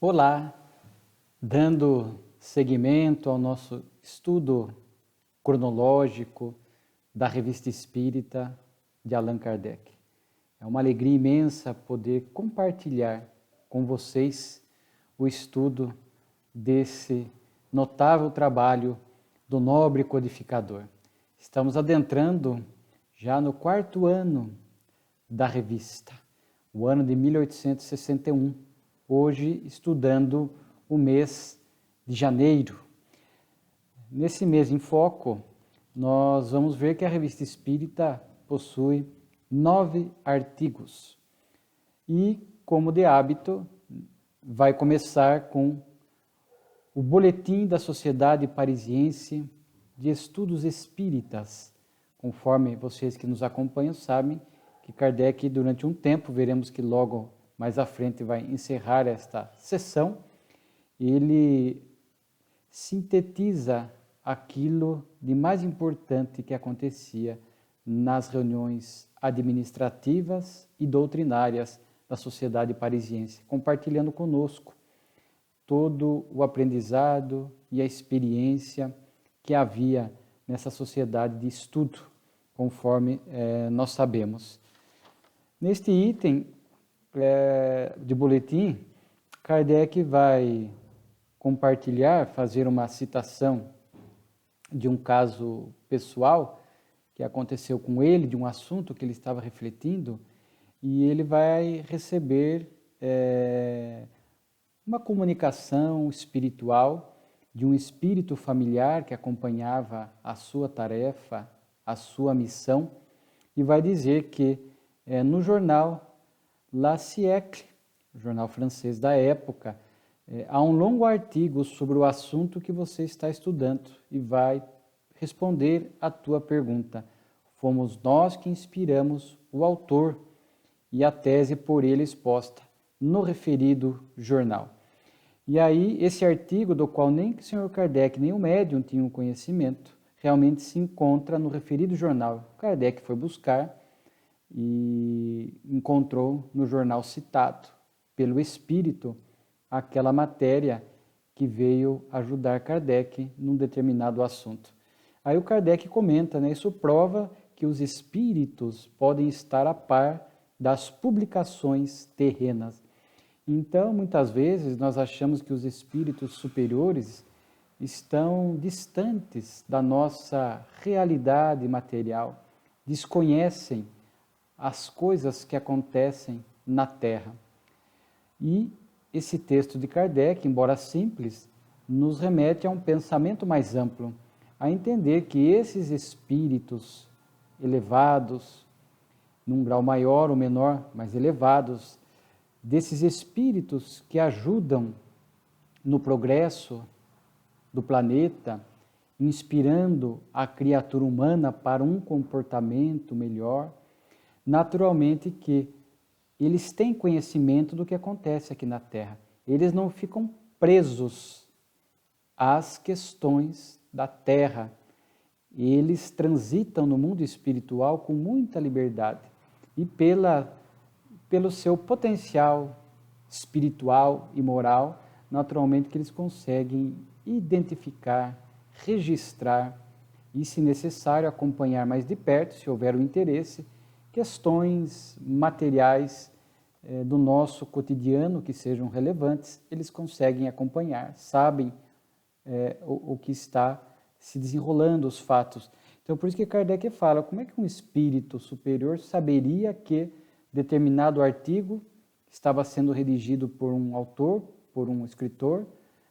Olá, dando seguimento ao nosso estudo cronológico da Revista Espírita de Allan Kardec. É uma alegria imensa poder compartilhar com vocês o estudo desse notável trabalho do nobre codificador. Estamos adentrando já no 4º ano da revista, o ano de 1861. Hoje estudando o mês de janeiro. Nesse mês em foco, nós vamos ver que a Revista Espírita possui 9 artigos. E, como de hábito, vai começar com o Boletim da Sociedade Parisiense de Estudos Espíritas. Conforme vocês que nos acompanham sabem que Kardec, durante um tempo, veremos que logo mais à frente vai encerrar esta sessão, ele sintetiza aquilo de mais importante que acontecia nas reuniões administrativas e doutrinárias da sociedade parisiense, compartilhando conosco todo o aprendizado e a experiência que havia nessa sociedade de estudo, conforme nós sabemos. Neste item de boletim, Kardec vai compartilhar, fazer uma citação de um caso pessoal que aconteceu com ele, de um assunto que ele estava refletindo, e ele vai receber uma comunicação espiritual de um espírito familiar que acompanhava a sua tarefa, a sua missão, e vai dizer que no jornal La Siècle, jornal francês da época, há um longo artigo sobre o assunto que você está estudando e vai responder à tua pergunta. Fomos nós que inspiramos o autor e a tese por ele exposta no referido jornal. E aí, esse artigo, do qual nem o Sr. Kardec nem o médium tinham conhecimento, realmente se encontra no referido jornal. Kardec foi buscar e encontrou no jornal citado pelo Espírito aquela matéria que veio ajudar Kardec num determinado assunto. Aí o Kardec comenta, isso prova que os espíritos podem estar a par das publicações terrenas. Então, muitas vezes, nós achamos que os espíritos superiores estão distantes da nossa realidade material, desconhecem as coisas que acontecem na Terra. E esse texto de Kardec, embora simples, nos remete a um pensamento mais amplo, a entender que esses espíritos elevados, num grau maior ou menor, mas elevados, desses espíritos que ajudam no progresso do planeta, inspirando a criatura humana para um comportamento melhor, naturalmente que eles têm conhecimento do que acontece aqui na Terra. Eles não ficam presos às questões da Terra. Eles transitam no mundo espiritual com muita liberdade e pelo seu potencial espiritual e moral, naturalmente que eles conseguem identificar, registrar e, se necessário, acompanhar mais de perto, se houver o interesse, questões materiais do nosso cotidiano que sejam relevantes, eles conseguem acompanhar, sabem o que está se desenrolando, os fatos. Então, por isso que Kardec fala, como é que um espírito superior saberia que determinado artigo estava sendo redigido por um autor, por um escritor,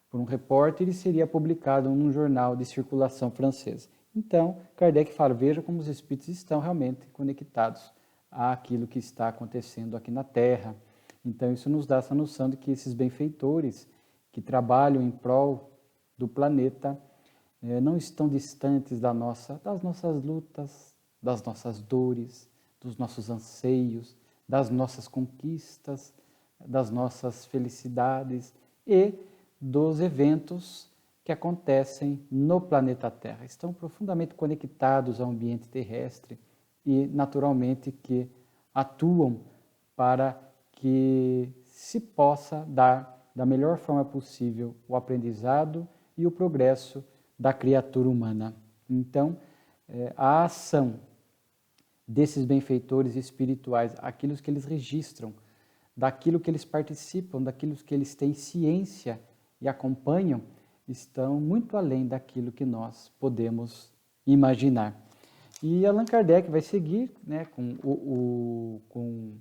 por um repórter e seria publicado num jornal de circulação francesa. Então, Kardec fala, veja como os espíritos estão realmente conectados àquilo que está acontecendo aqui na Terra. Então, isso nos dá essa noção de que esses benfeitores que trabalham em prol do planeta não estão distantes das nossas lutas, das nossas dores, dos nossos anseios, das nossas conquistas, das nossas felicidades e dos eventos que acontecem no planeta Terra. Estão profundamente conectados ao ambiente terrestre e, naturalmente, que atuam para que se possa dar da melhor forma possível o aprendizado e o progresso da criatura humana. Então, a ação desses benfeitores espirituais, aquilo que eles registram, daquilo que eles participam, daquilo que eles têm ciência e acompanham, estão muito além daquilo que nós podemos imaginar. E Allan Kardec vai seguir, né, com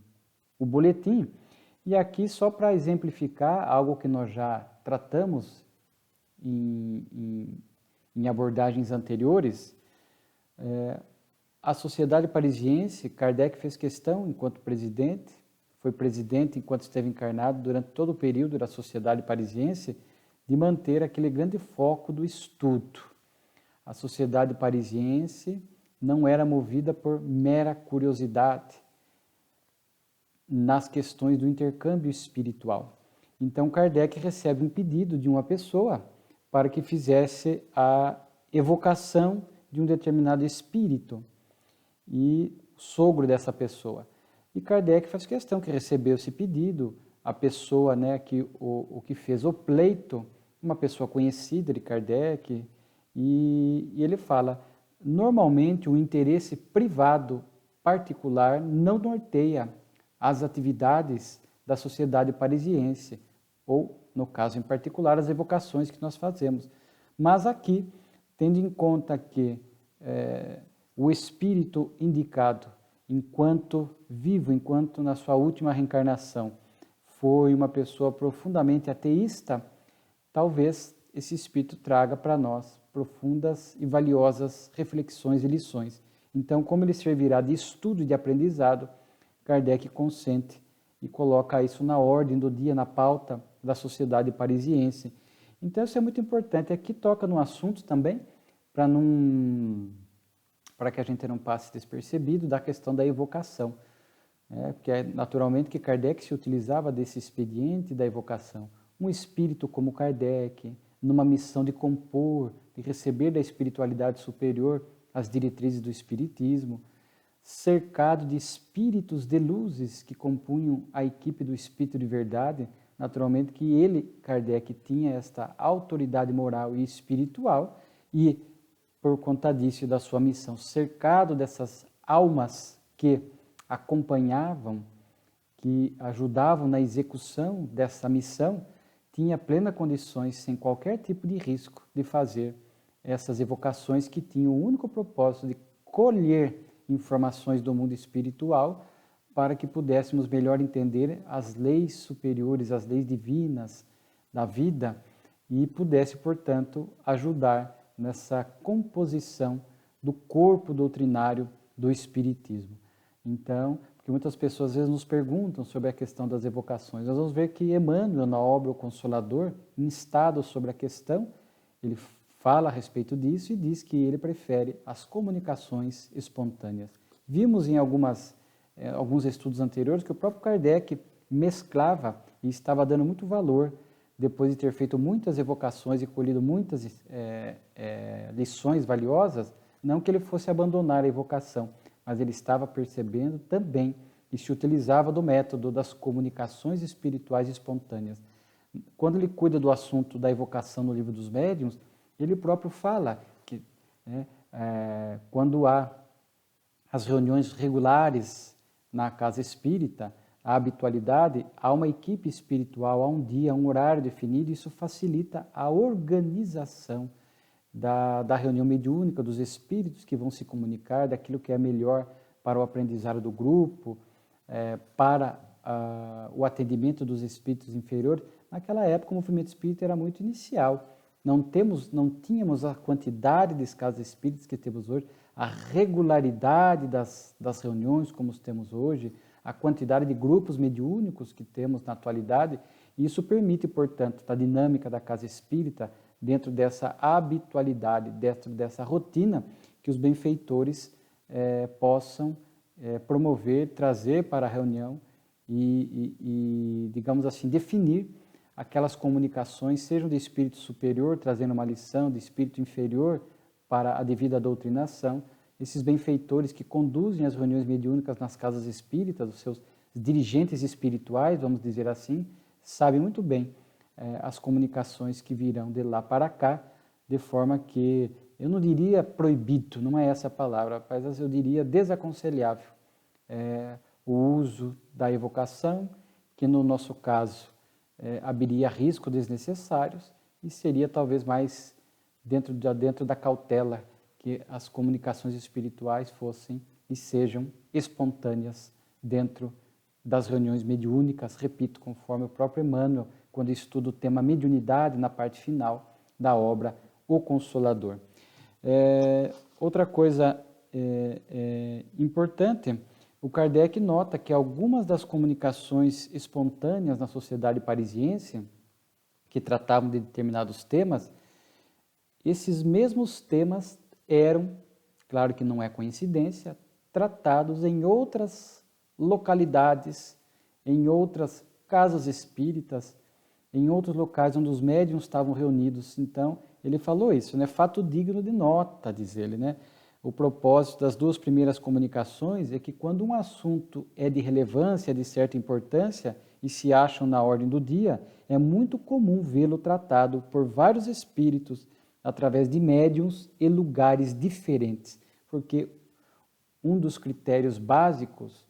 o boletim, e aqui só para exemplificar algo que nós já tratamos em abordagens anteriores, a Sociedade Parisiense, Kardec fez questão, enquanto presidente, foi presidente enquanto esteve encarnado durante todo o período da Sociedade Parisiense, de manter aquele grande foco do estudo. A Sociedade Parisiense não era movida por mera curiosidade nas questões do intercâmbio espiritual. Então, Kardec recebe um pedido de uma pessoa para que fizesse a evocação de um determinado espírito e o sogro dessa pessoa. E Kardec faz questão que recebeu esse pedido, a pessoa, né, o que fez o pleito, uma pessoa conhecida de Kardec, e ele fala, normalmente o interesse privado particular não norteia as atividades da Sociedade Parisiense, ou, no caso em particular, as evocações que nós fazemos. Mas aqui, tendo em conta que o espírito indicado, enquanto vivo, enquanto na sua última reencarnação, foi uma pessoa profundamente ateísta, talvez esse espírito traga para nós profundas e valiosas reflexões e lições. Então, como ele servirá de estudo e de aprendizado, Kardec consente e coloca isso na ordem do dia, na pauta da Sociedade Parisiense. Então, isso é muito importante. Aqui toca num assunto também, para que a gente não passe despercebido, da questão da evocação. Porque é naturalmente que Kardec se utilizava desse expediente da evocação. Um espírito como Kardec, numa missão de compor, de receber da espiritualidade superior as diretrizes do espiritismo, cercado de espíritos de luzes que compunham a equipe do Espírito de Verdade, naturalmente que ele, Kardec, tinha esta autoridade moral e espiritual e, por conta disso e da sua missão, cercado dessas almas que acompanhavam, que ajudavam na execução dessa missão, tinha plena condições, sem qualquer tipo de risco, de fazer essas evocações que tinham o único propósito de colher informações do mundo espiritual para que pudéssemos melhor entender as leis superiores, as leis divinas da vida e pudesse, portanto, ajudar nessa composição do corpo doutrinário do Espiritismo. Então, porque muitas pessoas às vezes nos perguntam sobre a questão das evocações. Nós vamos ver que Emmanuel, na obra O Consolador, instado sobre a questão, ele fala a respeito disso e diz que ele prefere as comunicações espontâneas. Vimos em alguns estudos anteriores que o próprio Kardec mesclava e estava dando muito valor, depois de ter feito muitas evocações e colhido muitas lições valiosas, não que ele fosse abandonar a evocação, mas ele estava percebendo também e se utilizava do método das comunicações espirituais espontâneas. Quando ele cuida do assunto da evocação no Livro dos Médiuns, ele próprio fala que quando há as reuniões regulares na casa espírita, a habitualidade, há uma equipe espiritual, há um dia, um horário definido, isso facilita a organização da reunião mediúnica, dos espíritos que vão se comunicar, daquilo que é melhor para o aprendizado do grupo, para o atendimento dos espíritos inferiores. Naquela época, o movimento espírita era muito inicial. Não tínhamos a quantidade de casas espíritas que temos hoje, a regularidade das reuniões como temos hoje, a quantidade de grupos mediúnicos que temos na atualidade. E isso permite, portanto, a dinâmica da casa espírita, dentro dessa habitualidade, dentro dessa rotina, que os benfeitores possam promover, trazer para a reunião e, digamos assim, definir aquelas comunicações, sejam de espírito superior, trazendo uma lição, de espírito inferior para a devida doutrinação. Esses benfeitores que conduzem as reuniões mediúnicas nas casas espíritas, os seus dirigentes espirituais, vamos dizer assim, sabem muito bem as comunicações que virão de lá para cá, de forma que, eu não diria proibido, não é essa a palavra, mas eu diria desaconselhável o uso da evocação, que no nosso caso haveria riscos desnecessários e seria talvez mais dentro da cautela que as comunicações espirituais fossem e sejam espontâneas dentro das reuniões mediúnicas, repito, conforme o próprio Emmanuel, quando estuda o tema mediunidade na parte final da obra O Consolador. Outra coisa importante, o Kardec nota que algumas das comunicações espontâneas na sociedade parisiense, que tratavam de determinados temas, esses mesmos temas eram, claro que não é coincidência, tratados em outras localidades, em outras casas espíritas, em outros locais onde os médiuns estavam reunidos. Então, ele falou isso, né? Fato digno de nota, diz ele, né? O propósito das duas primeiras comunicações é que quando um assunto é de relevância, de certa importância, e se acham na ordem do dia, é muito comum vê-lo tratado por vários espíritos através de médiuns e lugares diferentes, porque um dos critérios básicos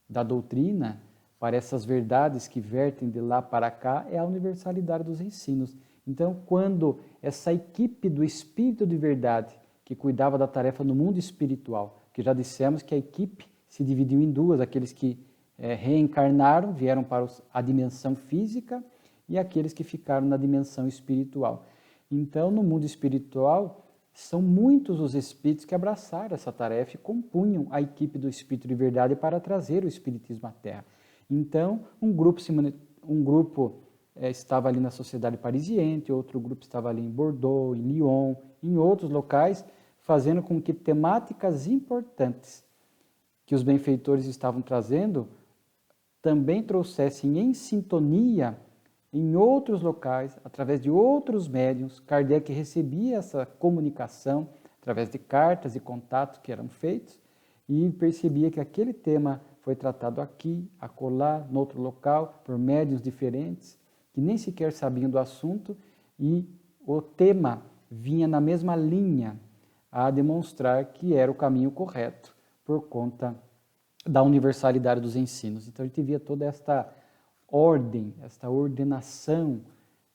da doutrina para essas verdades que vertem de lá para cá é a universalidade dos ensinos. Então, quando essa equipe do Espírito de Verdade, que cuidava da tarefa no mundo espiritual, que já dissemos que a equipe se dividiu em duas, aqueles que reencarnaram, vieram para a dimensão física, e aqueles que ficaram na dimensão espiritual. Então, no mundo espiritual, são muitos os espíritos que abraçaram essa tarefa e compunham a equipe do Espírito de Verdade para trazer o Espiritismo à Terra. Então, um grupo estava ali na Sociedade Parisiense, outro grupo estava ali em Bordeaux, em Lyon, em outros locais, fazendo com que temáticas importantes que os benfeitores estavam trazendo também trouxessem em sintonia em outros locais, através de outros médiuns. Kardec recebia essa comunicação através de cartas e contatos que eram feitos e percebia que aquele tema foi tratado aqui, acolá, no outro local, por médiuns diferentes, que nem sequer sabiam do assunto, e o tema vinha na mesma linha a demonstrar que era o caminho correto por conta da universalidade dos ensinos. Então, a gente via toda esta ordem, esta ordenação,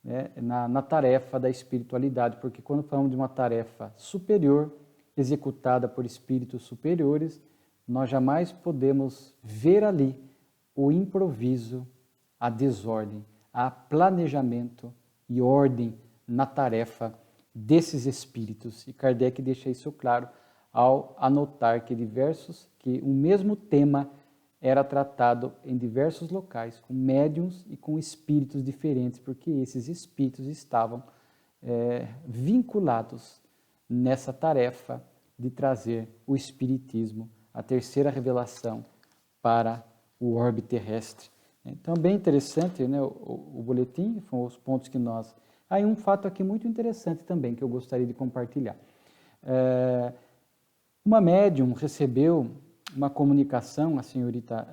né, na tarefa da espiritualidade, porque quando falamos de uma tarefa superior, executada por espíritos superiores, nós jamais podemos ver ali o improviso, a desordem, a planejamento e ordem na tarefa desses espíritos. E Kardec deixa isso claro ao anotar que um mesmo tema era tratado em diversos locais, com médiuns e com espíritos diferentes, porque esses espíritos estavam vinculados nessa tarefa de trazer o espiritismo, a terceira revelação, para o orbe terrestre. Então, bem interessante, né, o boletim, foram os pontos que nós... Aí um fato aqui muito interessante também, que eu gostaria de compartilhar. Uma médium recebeu uma comunicação, a senhorita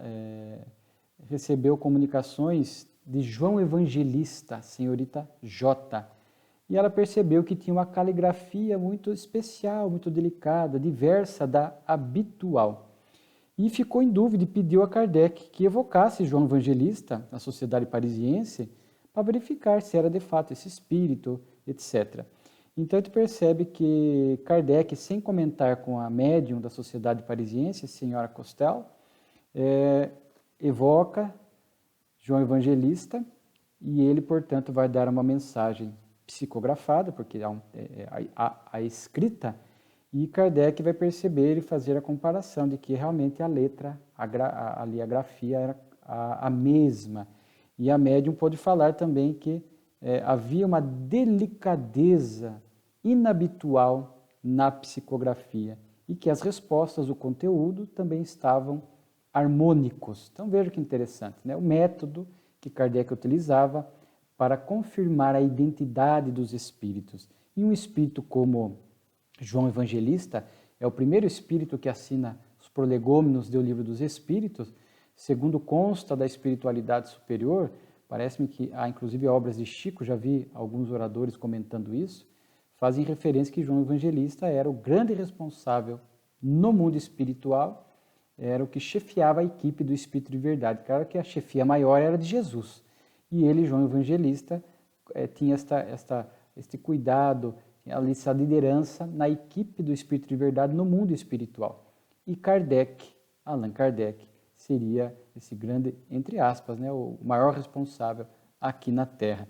recebeu comunicações de João Evangelista, a senhorita J. E ela percebeu que tinha uma caligrafia muito especial, muito delicada, diversa da habitual. E ficou em dúvida e pediu a Kardec que evocasse João Evangelista, na Sociedade Parisiense, para verificar se era de fato esse espírito, etc. Então, a gente percebe que Kardec, sem comentar com a médium da Sociedade Parisiense, a senhora Costel, evoca João Evangelista e ele, portanto, vai dar uma mensagem psicografada, porque a escrita, e Kardec vai perceber e fazer a comparação de que realmente a letra, ali a grafia era a mesma. E a médium pôde falar também que havia uma delicadeza inabitual na psicografia e que as respostas, o conteúdo, também estavam harmônicos. Então veja que interessante, né? O método que Kardec utilizava para confirmar a identidade dos espíritos. E um espírito como João Evangelista é o primeiro espírito que assina os prolegômenos do Livro dos Espíritos, segundo consta da espiritualidade superior, parece-me que há inclusive obras de Chico, já vi alguns oradores comentando isso, fazem referência que João Evangelista era o grande responsável no mundo espiritual, era o que chefiava a equipe do Espírito de Verdade. Claro que a chefia maior era de Jesus, e ele, João Evangelista, tinha este cuidado, essa liderança na equipe do Espírito de Verdade no mundo espiritual. E Kardec, Allan Kardec, seria esse grande, entre aspas, né, o maior responsável aqui na Terra.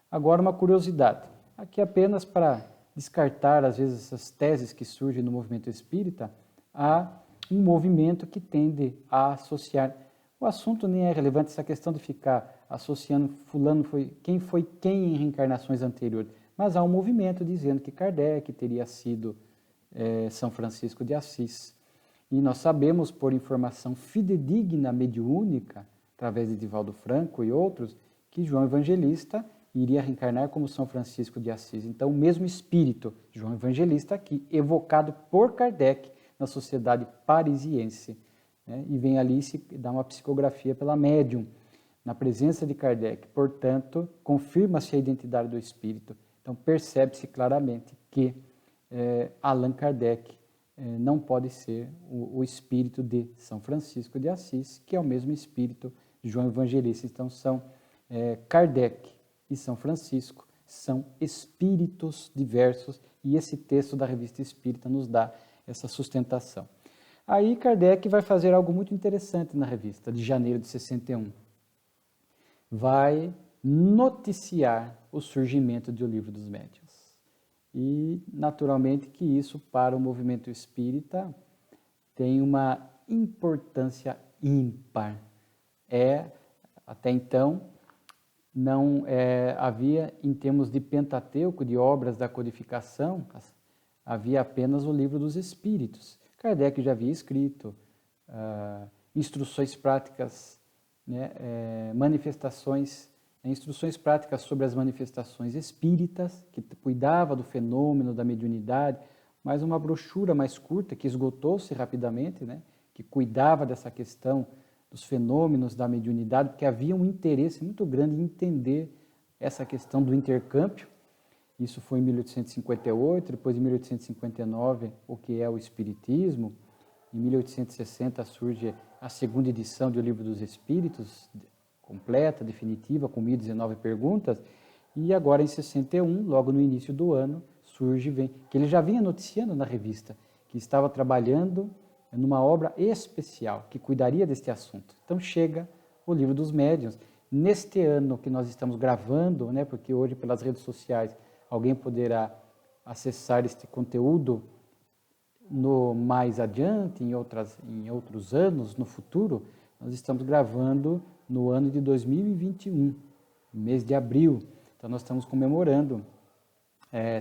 Agora, uma curiosidade, aqui apenas para descartar, às vezes, essas teses que surgem no movimento espírita, há um movimento que tende a associar. O assunto nem é relevante, essa questão de ficar associando fulano foi quem em reencarnações anteriores, mas há um movimento dizendo que Kardec teria sido São Francisco de Assis. E nós sabemos, por informação fidedigna mediúnica, através de Divaldo Franco e outros, que João Evangelista iria reencarnar como São Francisco de Assis. Então, o mesmo espírito, João Evangelista aqui, evocado por Kardec na sociedade parisiense. Né? E vem ali se dá uma psicografia pela médium, na presença de Kardec. Portanto, confirma-se a identidade do espírito. Então, percebe-se claramente que Allan Kardec não pode ser o espírito de São Francisco de Assis, que é o mesmo espírito de João Evangelista. Então, Kardec e São Francisco são espíritos diversos, e esse texto da Revista Espírita nos dá essa sustentação. Aí Kardec vai fazer algo muito interessante na revista, de janeiro de 61. Vai noticiar o surgimento do Livro dos Médiuns. E, naturalmente, que isso, para o movimento espírita, tem uma importância ímpar. Até então, não havia, em termos de Pentateuco, de obras da codificação, havia apenas o Livro dos Espíritos. Kardec já havia escrito instruções práticas, né, instruções práticas sobre as manifestações espíritas, que cuidava do fenômeno da mediunidade, mas uma brochura mais curta, que esgotou-se rapidamente, né, que cuidava dessa questão dos fenômenos da mediunidade, porque havia um interesse muito grande em entender essa questão do intercâmbio. Isso foi em 1858, depois em 1859, o que é o Espiritismo. Em 1860 surge a segunda edição do Livro dos Espíritos, completa, definitiva, com 1019 perguntas, e agora em 61, logo no início do ano, que ele já vinha noticiando na revista, que estava trabalhando numa obra especial, que cuidaria deste assunto. Então chega o Livro dos Médiuns. Neste ano que nós estamos gravando, né, porque hoje pelas redes sociais alguém poderá acessar este conteúdo mais adiante, em outros anos, no futuro, nós estamos gravando no ano de 2021, mês de abril. Então, nós estamos comemorando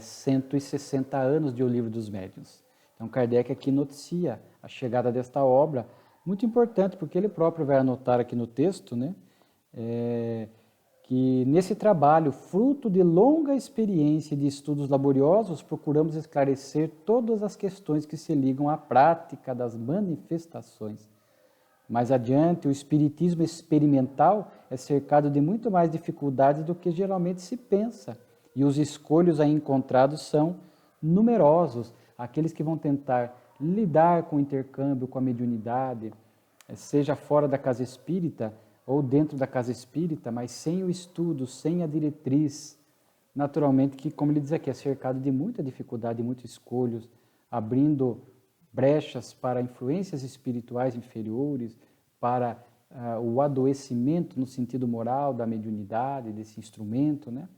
160 anos de O Livro dos Médiuns. Então, Kardec aqui noticia a chegada desta obra, muito importante, porque ele próprio vai anotar aqui no texto, né, que nesse trabalho, fruto de longa experiência e de estudos laboriosos, procuramos esclarecer todas as questões que se ligam à prática das manifestações. Mais adiante, o espiritismo experimental é cercado de muito mais dificuldades do que geralmente se pensa, e os escolhos aí encontrados são numerosos, aqueles que vão tentar lidar com o intercâmbio, com a mediunidade, seja fora da casa espírita ou dentro da casa espírita, mas sem o estudo, sem a diretriz, naturalmente que, como ele diz aqui, é cercado de muita dificuldade, muitos escolhos, abrindo brechas para influências espirituais inferiores, para o adoecimento no sentido moral da mediunidade, desse instrumento, né?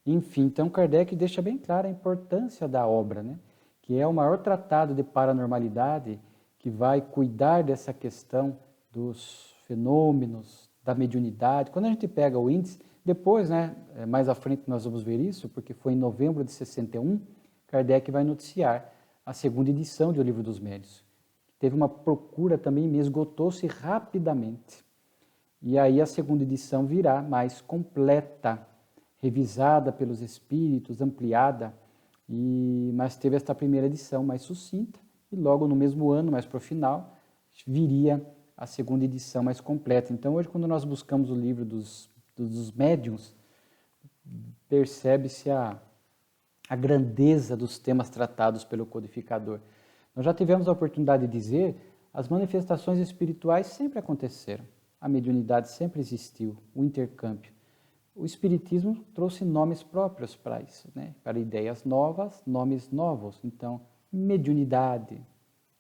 Enfim, então Kardec deixa bem clara a importância da obra, né? Que é o maior tratado de paranormalidade, que vai cuidar dessa questão dos fenômenos, da mediunidade. Quando a gente pega o índice, depois, né, mais à frente nós vamos ver isso, porque foi em novembro de 61, Kardec vai noticiar a segunda edição do Livro dos Médiuns. Teve uma procura também, me esgotou-se rapidamente. E aí a segunda edição virá mais completa, revisada pelos espíritos, ampliada, mas teve esta primeira edição mais sucinta, e logo no mesmo ano, mais para o final, viria a segunda edição mais completa. Então hoje, quando nós buscamos o livro dos dos médiuns, percebe-se a grandeza dos temas tratados pelo codificador. Nós já tivemos a oportunidade de dizer, as manifestações espirituais sempre aconteceram, a mediunidade sempre existiu, o intercâmbio. O Espiritismo trouxe nomes próprios para isso, né? Para ideias novas, nomes novos. Então, mediunidade,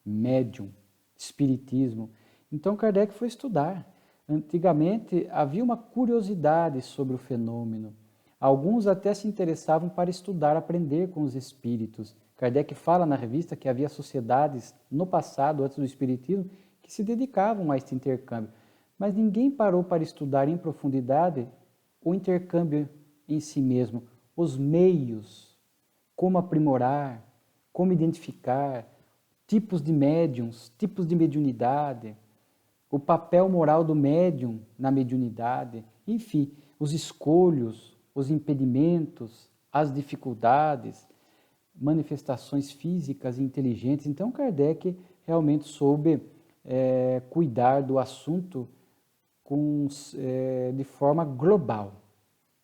médium, Espiritismo. Então, Kardec foi estudar. Antigamente, havia uma curiosidade sobre o fenômeno. Alguns até se interessavam para estudar, aprender com os espíritos. Kardec fala na revista que havia sociedades no passado, antes do Espiritismo, que se dedicavam a este intercâmbio. Mas ninguém parou para estudar em profundidade o intercâmbio em si mesmo, os meios, como aprimorar, como identificar, tipos de médiums, tipos de mediunidade, o papel moral do médium na mediunidade, enfim, os escolhos, os impedimentos, as dificuldades, manifestações físicas e inteligentes. Então, Kardec realmente soube cuidar do assunto de forma global,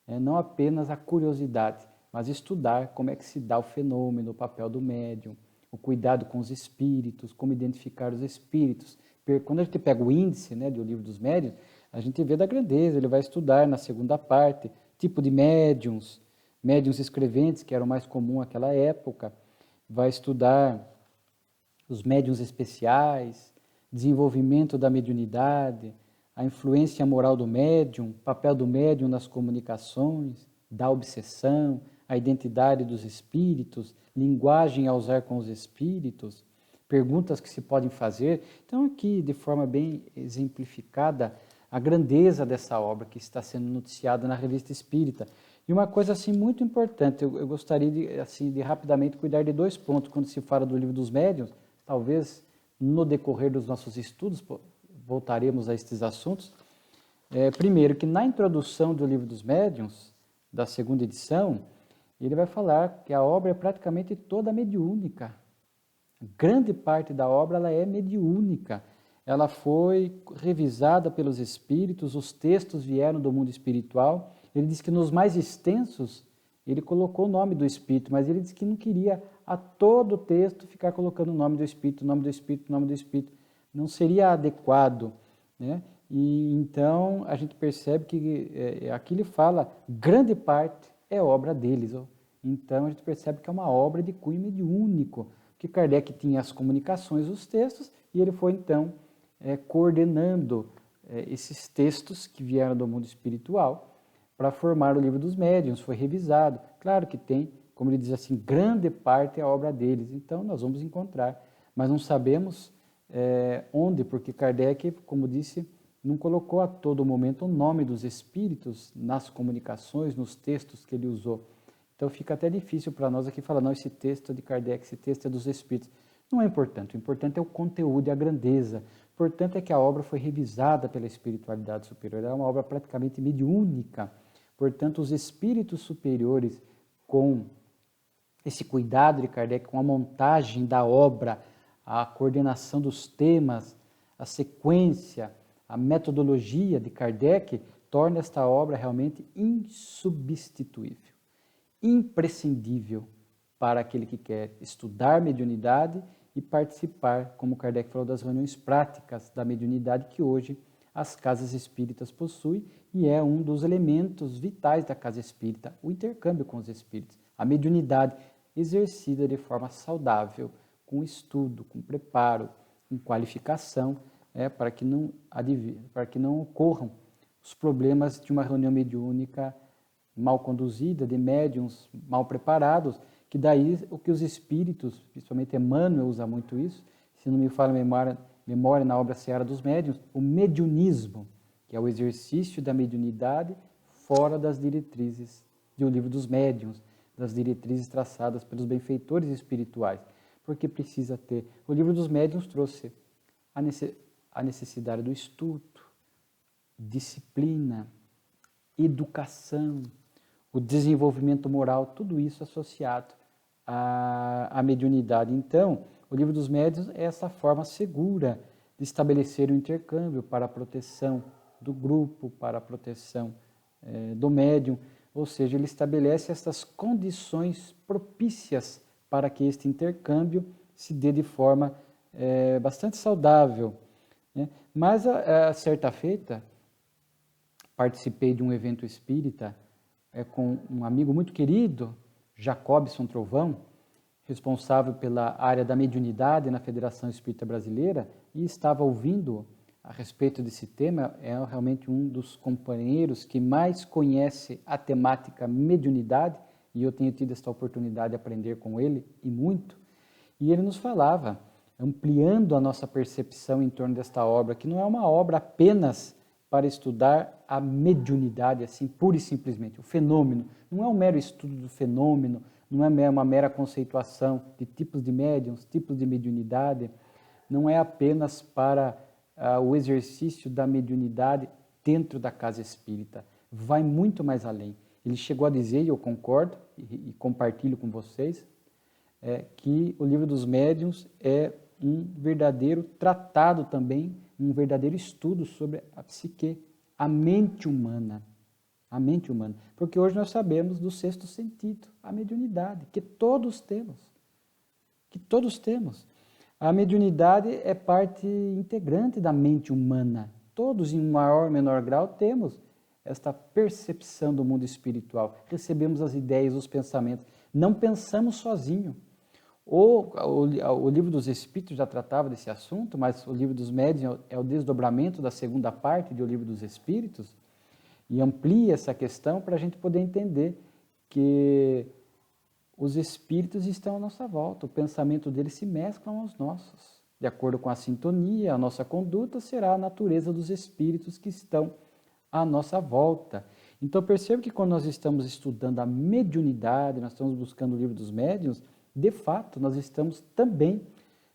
não apenas a curiosidade, mas estudar como é que se dá o fenômeno, o papel do médium, o cuidado com os espíritos, como identificar os espíritos. Quando a gente pega o índice, né, do Livro dos Médiuns, a gente vê da grandeza, ele vai estudar na segunda parte, tipo de médiums, médiuns escreventes, que eram mais comum naquela época, vai estudar os médiuns especiais, desenvolvimento da mediunidade, a influência moral do médium, papel do médium nas comunicações, da obsessão, a identidade dos espíritos, linguagem a usar com os espíritos, perguntas que se podem fazer. Então, aqui, de forma bem exemplificada, a grandeza dessa obra que está sendo noticiada na Revista Espírita. E uma coisa assim muito importante, eu gostaria de rapidamente cuidar de 2 pontos quando se fala do Livro dos Médiuns, talvez no decorrer dos nossos estudos voltaremos a estes assuntos. Primeiro, que na introdução do Livro dos Médiuns, da segunda edição, ele vai falar que a obra é praticamente toda mediúnica. Grande parte da obra ela é mediúnica. Ela foi revisada pelos espíritos, os textos vieram do mundo espiritual. Ele diz que nos mais extensos, ele colocou o nome do espírito, mas ele disse que não queria a todo o texto ficar colocando o nome do espírito, o nome do espírito, o nome do espírito. Não seria adequado, né? E então a gente percebe que aqui ele fala, grande parte é obra deles. Ó. Então a gente percebe que é uma obra de cunho mediúnico, que Kardec tinha as comunicações, os textos, e ele foi então coordenando esses textos que vieram do mundo espiritual para formar o Livro dos Médiuns, foi revisado. Claro que tem, como ele diz assim, grande parte é obra deles, então nós vamos encontrar, mas não sabemos onde, porque Kardec, como disse, não colocou a todo momento o nome dos espíritos nas comunicações, nos textos que ele usou. Então fica até difícil para nós aqui falar, não, esse texto é de Kardec, esse texto é dos espíritos. Não é importante, o importante é o conteúdo e a grandeza. O importante é que a obra foi revisada pela espiritualidade superior, é uma obra praticamente mediúnica. Portanto, os espíritos superiores, com esse cuidado de Kardec, com a montagem da obra, a coordenação dos temas, a sequência, a metodologia de Kardec, torna esta obra realmente insubstituível, imprescindível para aquele que quer estudar mediunidade e participar, como Kardec falou, das reuniões práticas da mediunidade que hoje as casas espíritas possuem e é um dos elementos vitais da casa espírita, o intercâmbio com os espíritos, a mediunidade exercida de forma saudável, com estudo, com preparo, com qualificação, para que não ocorram os problemas de uma reunião mediúnica mal conduzida, de médiuns mal preparados, que daí o que os espíritos, principalmente Emmanuel usa muito isso, se não me falha a memória na obra Seara dos Médiuns, o mediunismo, que é o exercício da mediunidade fora das diretrizes do Livro dos Médiuns, das diretrizes traçadas pelos benfeitores espirituais, porque precisa ter. O Livro dos Médiuns trouxe a necessidade do estudo, disciplina, educação, o desenvolvimento moral, tudo isso associado à mediunidade. Então, o Livro dos Médiuns é essa forma segura de estabelecer o intercâmbio para a proteção do grupo, para a proteção do médium, ou seja, ele estabelece essas condições propícias para que este intercâmbio se dê de forma bastante saudável, né? Mas, a certa feita, participei de um evento espírita com um amigo muito querido, Jacobson Trovão, responsável pela área da mediunidade na Federação Espírita Brasileira, e estava ouvindo a respeito desse tema. É realmente um dos companheiros que mais conhece a temática mediunidade, e eu tenho tido esta oportunidade de aprender com ele, e muito. E ele nos falava, ampliando a nossa percepção em torno desta obra, que não é uma obra apenas para estudar a mediunidade, assim, pura e simplesmente, o fenômeno. Não é um mero estudo do fenômeno, não é uma mera conceituação de tipos de médiums, tipos de mediunidade, não é apenas para o exercício da mediunidade dentro da casa espírita. Vai muito mais além. Ele chegou a dizer, e eu concordo, e compartilho com vocês, que o Livro dos Médiuns é um verdadeiro tratado também, um verdadeiro estudo sobre a psique, a mente humana. A mente humana. Porque hoje nós sabemos do sexto sentido, a mediunidade, que todos temos. Que todos temos. A mediunidade é parte integrante da mente humana. Todos, em maior ou menor grau, temos esta percepção do mundo espiritual. Recebemos as ideias, os pensamentos. Não pensamos sozinho. O Livro dos Espíritos já tratava desse assunto, mas o Livro dos Médiuns é o desdobramento da segunda parte do Livro dos Espíritos, e amplia essa questão para a gente poder entender que os espíritos estão à nossa volta, o pensamento deles se mesclam aos nossos. De acordo com a sintonia, a nossa conduta será a natureza dos espíritos que estão à nossa volta. Então perceba que quando nós estamos estudando a mediunidade, nós estamos buscando o Livro dos Médiuns, de fato nós estamos também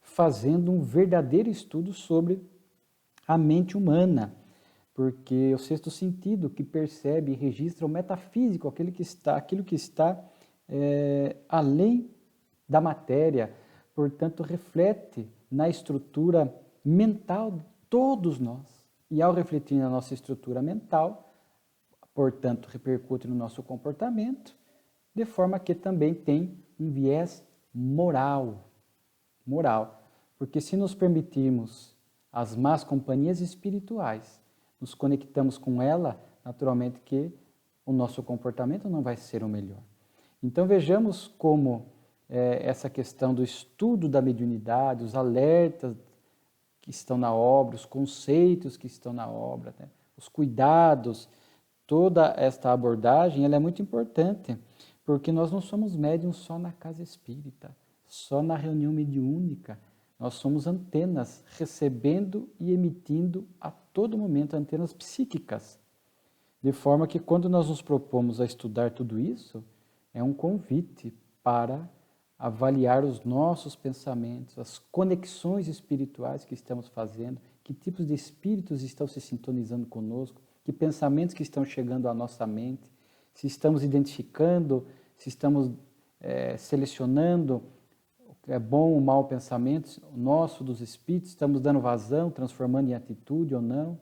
fazendo um verdadeiro estudo sobre a mente humana, porque o sexto sentido que percebe e registra o metafísico, aquilo que está além da matéria, portanto reflete na estrutura mental de todos nós. E ao refletir na nossa estrutura mental, portanto repercute no nosso comportamento, de forma que também tem um viés moral. Porque se nos permitirmos as más companhias espirituais, nos conectamos com ela, naturalmente que o nosso comportamento não vai ser o melhor. Então vejamos como essa questão do estudo da mediunidade, os alertas que estão na obra, os conceitos que estão na obra, né? Os cuidados, toda esta abordagem, ela é muito importante, porque nós não somos médiums só na casa espírita, só na reunião mediúnica. Nós somos antenas, recebendo e emitindo a todo momento, antenas psíquicas. De forma que quando nós nos propomos a estudar tudo isso, é um convite para avaliar os nossos pensamentos, as conexões espirituais que estamos fazendo, que tipos de espíritos estão se sintonizando conosco, que pensamentos que estão chegando à nossa mente, se estamos identificando, se estamos selecionando é bom ou mau pensamento nosso, dos espíritos, estamos dando vazão, transformando em atitude ou não.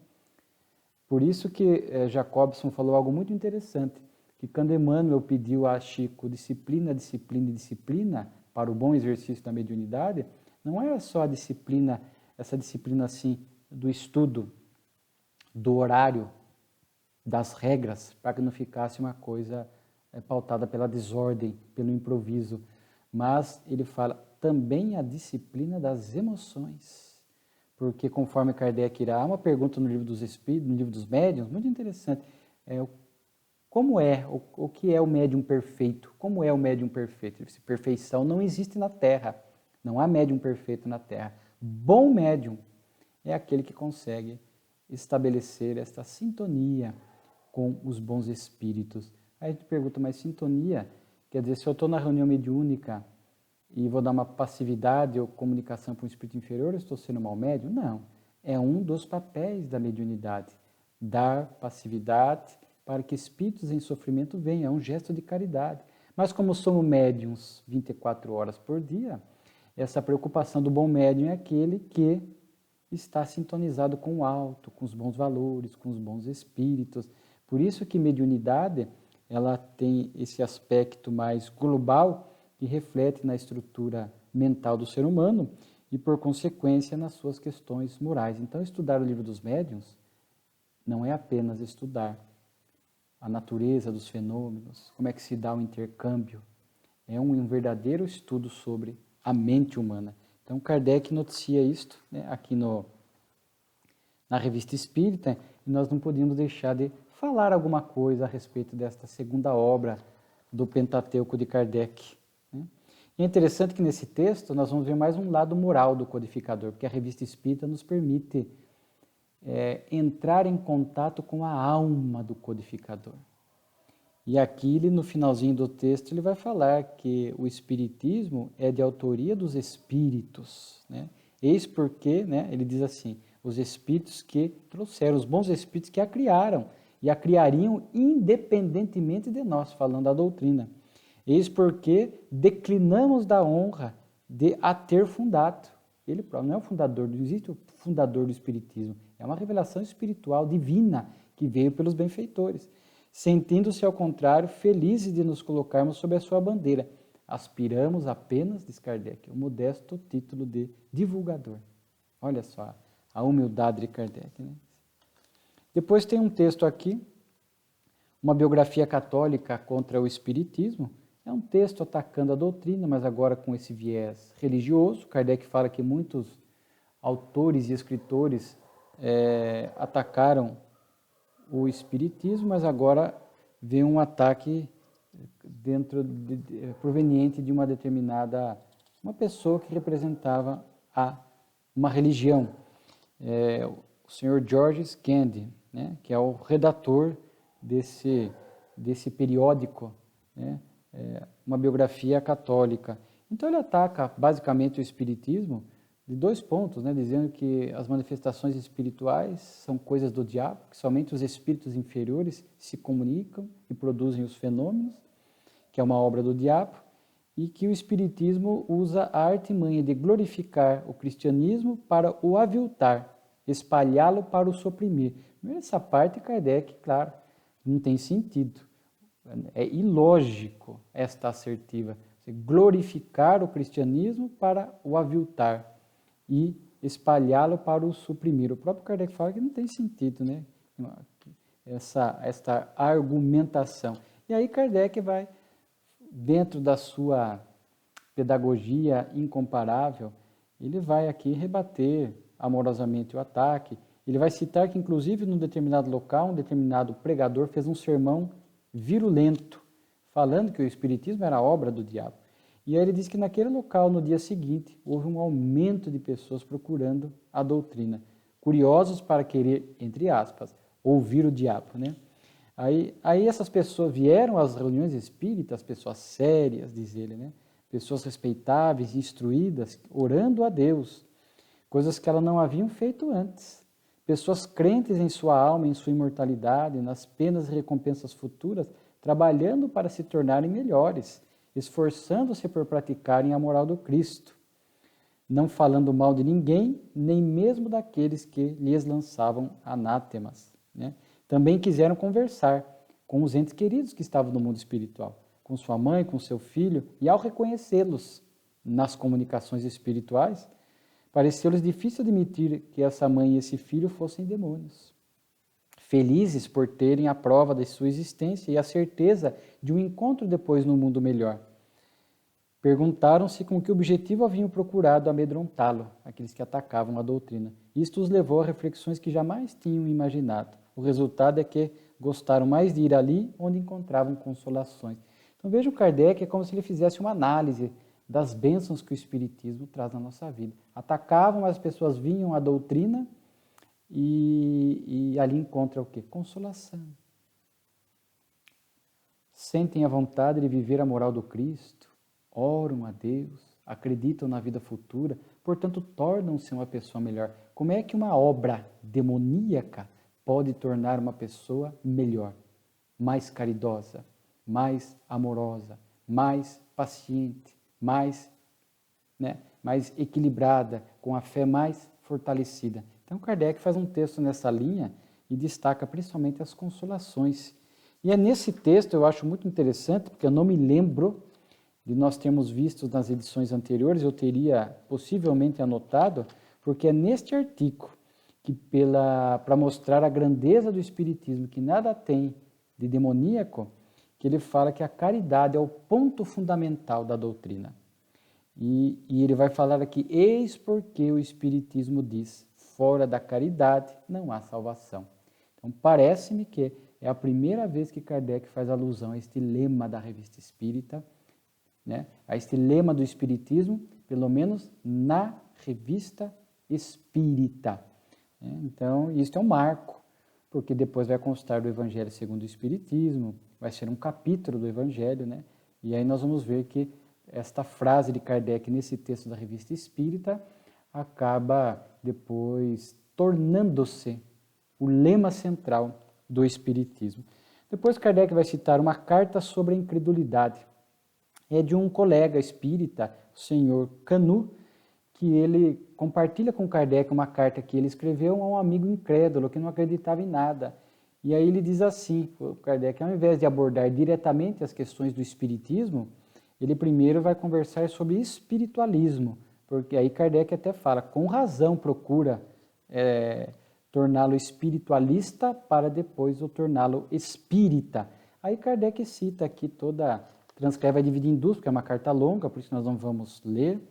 Por isso que Jacobson falou algo muito interessante, que quando Emmanuel pediu a Chico disciplina, disciplina e disciplina para o bom exercício da mediunidade, não era só a disciplina, essa disciplina assim, do estudo, do horário, das regras, para que não ficasse uma coisa pautada pela desordem, pelo improviso, mas ele fala também a disciplina das emoções, porque conforme Kardec irá, há uma pergunta no Livro dos Espíritos, no Livro dos Médiuns, muito interessante, como é, o que é o médium perfeito? Como é o médium perfeito? Perfeição não existe na Terra, não há médium perfeito na Terra. Bom médium é aquele que consegue estabelecer esta sintonia com os bons espíritos. Aí a gente pergunta, mas sintonia? Quer dizer, se eu estou na reunião mediúnica e vou dar uma passividade ou comunicação para um espírito inferior, eu estou sendo mau médium? Não. É um dos papéis da mediunidade. Dar passividade para que espíritos em sofrimento venham. É um gesto de caridade. Mas como somos médiums 24 horas por dia, essa preocupação do bom médium é aquele que está sintonizado com o alto, com os bons valores, com os bons espíritos. Por isso que mediunidade, ela tem esse aspecto mais global que reflete na estrutura mental do ser humano e, por consequência, nas suas questões morais. Então, estudar o Livro dos Médiuns não é apenas estudar a natureza dos fenômenos, como é que se dá o intercâmbio. É um verdadeiro estudo sobre a mente humana. Então, Kardec noticia isto, né, aqui na Revista Espírita, e nós não podíamos deixar de falar alguma coisa a respeito desta segunda obra do Pentateuco de Kardec. Né? E é interessante que nesse texto nós vamos ver mais um lado moral do codificador, porque a Revista Espírita nos permite entrar em contato com a alma do codificador. E aqui, no finalzinho do texto, ele vai falar que o Espiritismo é de autoria dos Espíritos. Né? Eis porque, né, ele diz assim, os Espíritos que trouxeram, os bons Espíritos que a criaram, e a criariam independentemente de nós, falando da doutrina. Eis porque declinamos da honra de a ter fundado. Ele próprio não é o fundador, não existe o fundador do Espiritismo. É uma revelação espiritual divina que veio pelos benfeitores. Sentindo-se, ao contrário, felizes de nos colocarmos sob a sua bandeira. Aspiramos apenas, diz Kardec, o modesto título de divulgador. Olha só a humildade de Kardec. Né? Depois tem um texto aqui, uma biografia católica contra o Espiritismo. É um texto atacando a doutrina, mas agora com esse viés religioso. Kardec fala que muitos autores e escritores atacaram o Espiritismo, mas agora vem um ataque proveniente de uma determinada, uma pessoa que representava uma religião. O senhor George Candy, né, que é o redator desse periódico, né, uma biografia católica. Então ele ataca basicamente o Espiritismo de 2 pontos, né, dizendo que as manifestações espirituais são coisas do diabo, que somente os espíritos inferiores se comunicam e produzem os fenômenos, que é uma obra do diabo, e que o Espiritismo usa a artimanha de glorificar o cristianismo para o aviltar, espalhá-lo para o suprimir. Essa parte, Kardec, claro, não tem sentido. É ilógico esta assertiva. Glorificar o cristianismo para o aviltar e espalhá-lo para o suprimir. O próprio Kardec fala que não tem sentido, né? Esta argumentação. E aí Kardec vai, dentro da sua pedagogia incomparável, ele vai aqui rebater amorosamente o ataque. Ele vai citar que, inclusive, num determinado local, um determinado pregador fez um sermão virulento, falando que o Espiritismo era obra do diabo. E aí ele diz que naquele local, no dia seguinte, houve um aumento de pessoas procurando a doutrina, curiosos para querer, entre aspas, ouvir o diabo, né? Aí essas pessoas vieram às reuniões espíritas, pessoas sérias, diz ele, né? Pessoas respeitáveis, instruídas, orando a Deus, coisas que elas não haviam feito antes. Pessoas crentes em sua alma, em sua imortalidade, nas penas e recompensas futuras, trabalhando para se tornarem melhores, esforçando-se por praticarem a moral do Cristo, não falando mal de ninguém, nem mesmo daqueles que lhes lançavam anátemas. Né? Também quiseram conversar com os entes queridos que estavam no mundo espiritual, com sua mãe, com seu filho, e ao reconhecê-los nas comunicações espirituais, pareceu-lhes difícil admitir que essa mãe e esse filho fossem demônios. Felizes por terem a prova de sua existência e a certeza de um encontro depois no mundo melhor. Perguntaram-se com que objetivo haviam procurado amedrontá-lo, aqueles que atacavam a doutrina. Isto os levou a reflexões que jamais tinham imaginado. O resultado é que gostaram mais de ir ali onde encontravam consolações. Então veja o Kardec, é como se ele fizesse uma análise das bênçãos que o Espiritismo traz na nossa vida. Atacavam, as pessoas vinham à doutrina e ali encontram o quê? Consolação. Sentem a vontade de viver a moral do Cristo, oram a Deus, acreditam na vida futura, portanto tornam-se uma pessoa melhor. Como é que uma obra demoníaca pode tornar uma pessoa melhor, mais caridosa, mais amorosa, mais paciente, mais equilibrada, com a fé mais fortalecida? Então Kardec faz um texto nessa linha e destaca principalmente as consolações. E é nesse texto, eu acho muito interessante, porque eu não me lembro de nós termos visto nas edições anteriores, eu teria possivelmente anotado, porque é neste artigo que, para mostrar a grandeza do Espiritismo, que nada tem de demoníaco, que ele fala que a caridade é o ponto fundamental da doutrina. E ele vai falar aqui, eis porque o Espiritismo diz, fora da caridade não há salvação. Então parece-me que é a primeira vez que Kardec faz alusão a este lema da Revista Espírita, né? A este lema do Espiritismo, pelo menos na Revista Espírita. Então, isso é um marco, porque depois vai constar do Evangelho segundo o Espiritismo, vai ser um capítulo do Evangelho, né? E aí nós vamos ver que esta frase de Kardec nesse texto da Revista Espírita acaba depois tornando-se o lema central do Espiritismo. Depois Kardec vai citar uma carta sobre a incredulidade. É de um colega espírita, o senhor Canu, que ele compartilha com Kardec uma carta que ele escreveu a um amigo incrédulo, que não acreditava em nada. E aí ele diz assim, o Kardec, ao invés de abordar diretamente as questões do espiritismo, ele primeiro vai conversar sobre espiritualismo, porque aí Kardec até fala, com razão procura torná-lo espiritualista para depois o torná-lo espírita. Aí Kardec cita aqui transcreve, vai dividir em duas, porque é uma carta longa, por isso nós não vamos ler.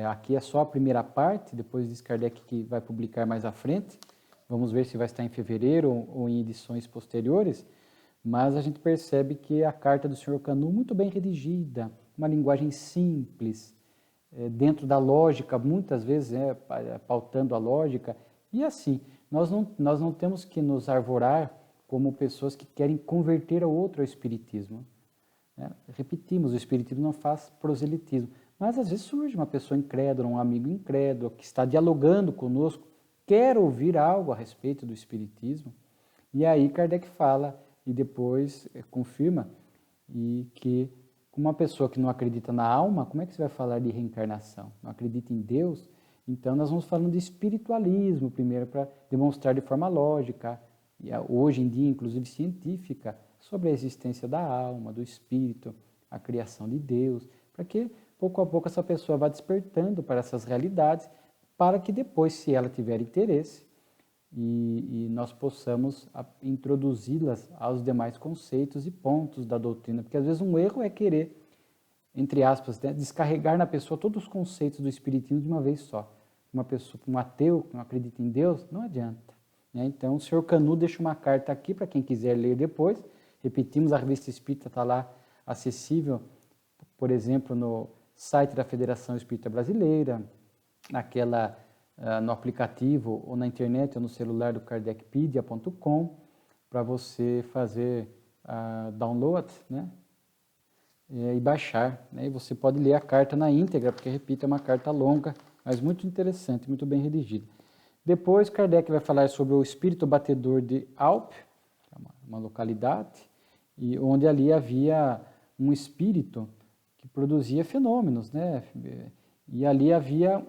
Aqui é só a primeira parte, depois diz Kardec que vai publicar mais à frente. Vamos ver se vai estar em fevereiro ou em edições posteriores. Mas a gente percebe que a carta do Sr. Canu, muito bem redigida, uma linguagem simples, dentro da lógica, muitas vezes pautando a lógica. E assim, nós não temos que nos arvorar como pessoas que querem converter o outro ao espiritismo. Repetimos, o espiritismo não faz proselitismo, mas às vezes surge uma pessoa incrédula, um amigo incrédulo, que está dialogando conosco, quer ouvir algo a respeito do espiritismo, e aí Kardec fala, e depois confirma, e que uma pessoa que não acredita na alma, como é que você vai falar de reencarnação? Não acredita em Deus? Então nós vamos falando de espiritualismo primeiro, para demonstrar de forma lógica, e hoje em dia inclusive científica, sobre a existência da alma, do espírito, a criação de Deus, para que pouco a pouco essa pessoa vá despertando para essas realidades, para que depois, se ela tiver interesse, e nós possamos introduzi-las aos demais conceitos e pontos da doutrina, porque às vezes um erro é querer, entre aspas, descarregar na pessoa todos os conceitos do espiritismo de uma vez só. Uma pessoa, um ateu que não acredita em Deus, não adianta. Então o Sr. Canu deixa uma carta aqui para quem quiser ler depois. Repetimos, a Revista Espírita está lá acessível, por exemplo, no site da Federação Espírita Brasileira, no aplicativo ou na internet ou no celular do kardecpedia.com, para você fazer download, né? E baixar. E você pode ler a carta na íntegra, porque, repito, é uma carta longa, mas muito interessante, muito bem redigida. Depois, Kardec vai falar sobre o espírito batedor de Alp, que é uma localidade, e onde ali havia um espírito que produzia fenômenos, né? E ali havia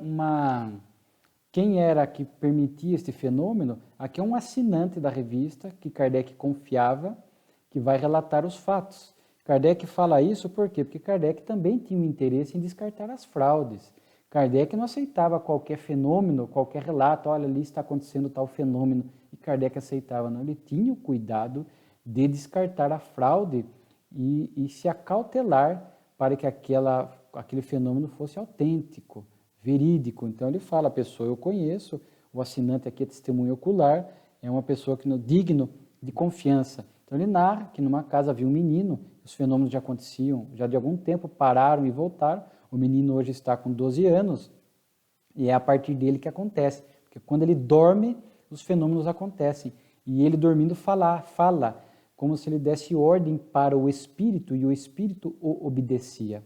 quem era que permitia este fenômeno? Aqui é um assinante da revista que Kardec confiava, que vai relatar os fatos. Kardec fala isso por quê? Porque Kardec também tinha um interesse em descartar as fraudes. Kardec não aceitava qualquer fenômeno, qualquer relato, olha, ali está acontecendo tal fenômeno, e Kardec aceitava, não. Ele tinha o cuidado de descartar a fraude e se acautelar para que aquele fenômeno fosse autêntico, verídico. Então ele fala, a pessoa eu conheço, o assinante aqui é testemunho ocular, é uma pessoa digno de confiança. Então ele narra que numa casa havia um menino, os fenômenos já aconteciam, já de algum tempo pararam e voltaram, o menino hoje está com 12 anos e é a partir dele que acontece, porque quando ele dorme, os fenômenos acontecem. E ele dormindo fala como se ele desse ordem para o espírito e o espírito o obedecia.